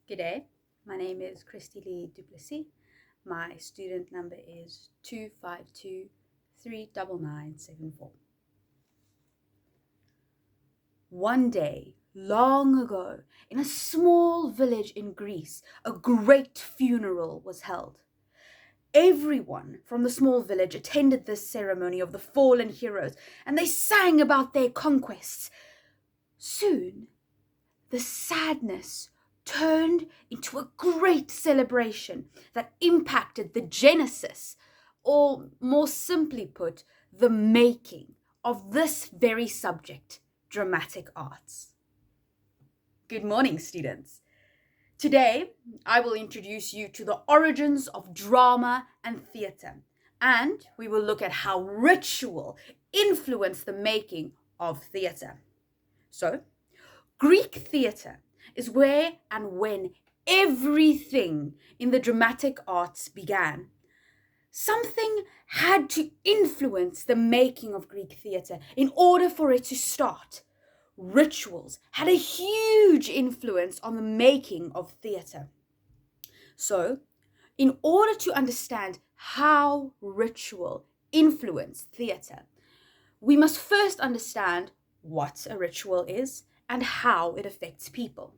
G'day, my name is Kristy-Leigh. My student number is 252-39974. One day, long ago, in a small village in Greece, a great funeral was held. Everyone from the small village attended this ceremony of the fallen heroes, and they sang about their conquests. Soon, the sadness turned into a great celebration that impacted the genesis, or more simply put, the making of this very subject, dramatic arts. Good morning, students. Today, I will introduce you to the origins of drama and theatre, and we will look at how ritual influenced the making of theatre. So, Greek theatre is where and when everything in the dramatic arts began. Something had to influence the making of Greek theatre in order for it to start. Rituals had a huge influence on the making of theatre. So, in order to understand how ritual influenced theatre, we must first understand what a ritual is and how it affects people.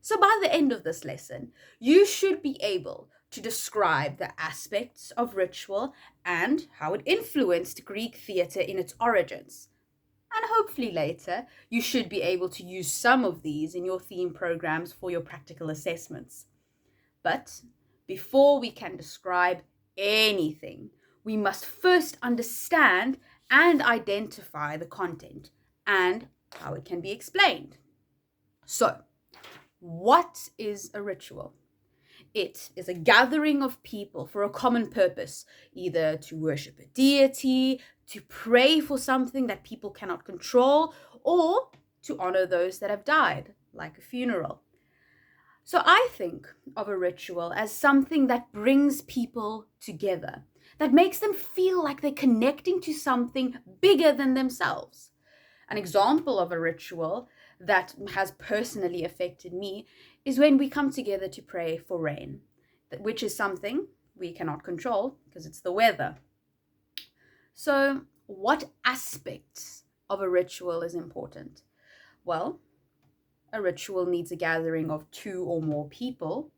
So by the end of this lesson, you should be able to describe the aspects of ritual and how it influenced Greek theatre in its origins. And hopefully later, you should be able to use some of these in your theme programs for your practical assessments. But before we can describe anything, we must first understand and identify the content and how it can be explained. So, what is a ritual? It is a gathering of people for a common purpose, either to worship a deity, to pray for something that people cannot control, or to honor those that have died, like a funeral. So I think of a ritual as something that brings people together, that makes them feel like they're connecting to something bigger than themselves. An example of a ritual that has personally affected me is when we come together to pray for rain, which is something we cannot control because it's the weather. So, what aspects of a ritual is important? Well, a ritual needs a gathering of 2 or more people.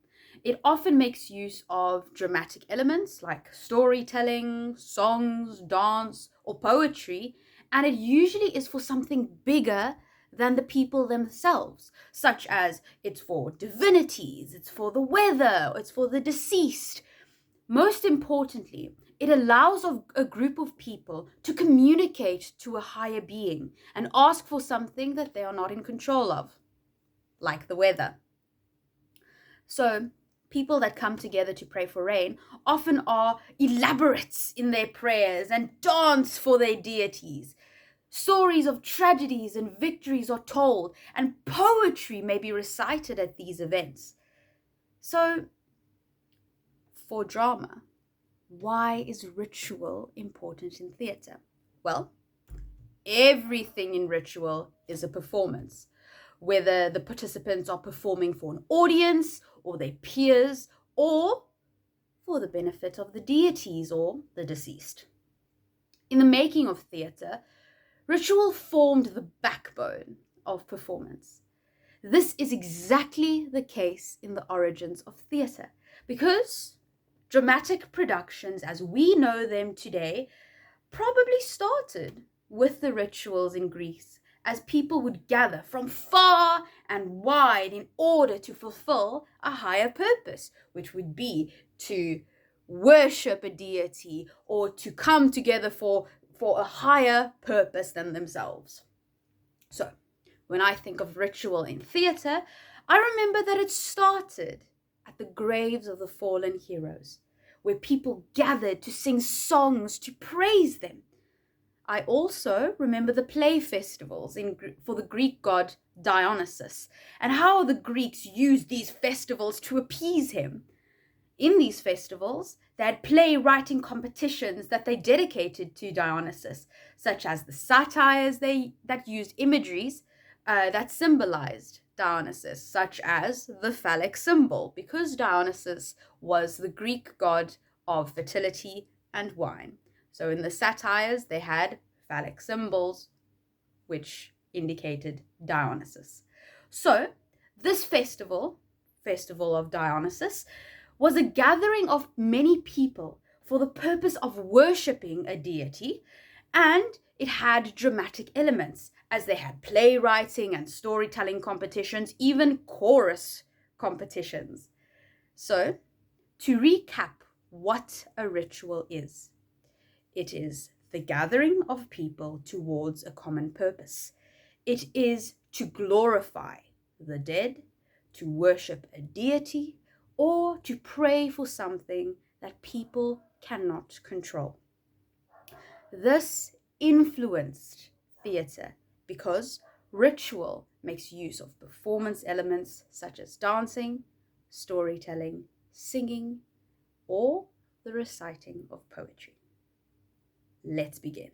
It often makes use of dramatic elements like storytelling, songs, dance, or poetry, and it usually is for something bigger than the people themselves, such as it's for divinities, it's for the weather, it's for the deceased. Most importantly, it allows a group of people to communicate to a higher being and ask for something that they are not in control of, like the weather. So, people that come together to pray for rain often are elaborate in their prayers and dance for their deities. Stories of tragedies and victories are told, and poetry may be recited at these events. So, for drama, why is ritual important in theatre? Well, everything in ritual is a performance, whether the participants are performing for an audience or their peers or for the benefit of the deities or the deceased. In the making of theatre, ritual formed the backbone of performance. This is exactly the case in the origins of theatre, because dramatic productions as we know them today probably started with the rituals in Greece, as people would gather from far and wide in order to fulfill a higher purpose, which would be to worship a deity or to come together for a higher purpose than themselves. So, when I think of ritual in theatre, I remember that it started at the graves of the fallen heroes, where people gathered to sing songs to praise them. I also remember the play festivals for the Greek god Dionysus, and how the Greeks used these festivals to appease him. In these festivals, they had playwriting competitions that they dedicated to Dionysus, such as the satires that used imageries that symbolized Dionysus, such as the phallic symbol, because Dionysus was the Greek god of fertility and wine. So in the satires, they had phallic symbols, which indicated Dionysus. So this festival of Dionysus, was a gathering of many people for the purpose of worshipping a deity, and it had dramatic elements, as they had playwriting and storytelling competitions, even chorus competitions. So, to recap what a ritual is, it is the gathering of people towards a common purpose. It is to glorify the dead, to worship a deity, or to pray for something that people cannot control. This influenced theatre because ritual makes use of performance elements such as dancing, storytelling, singing, or the reciting of poetry. Let's begin.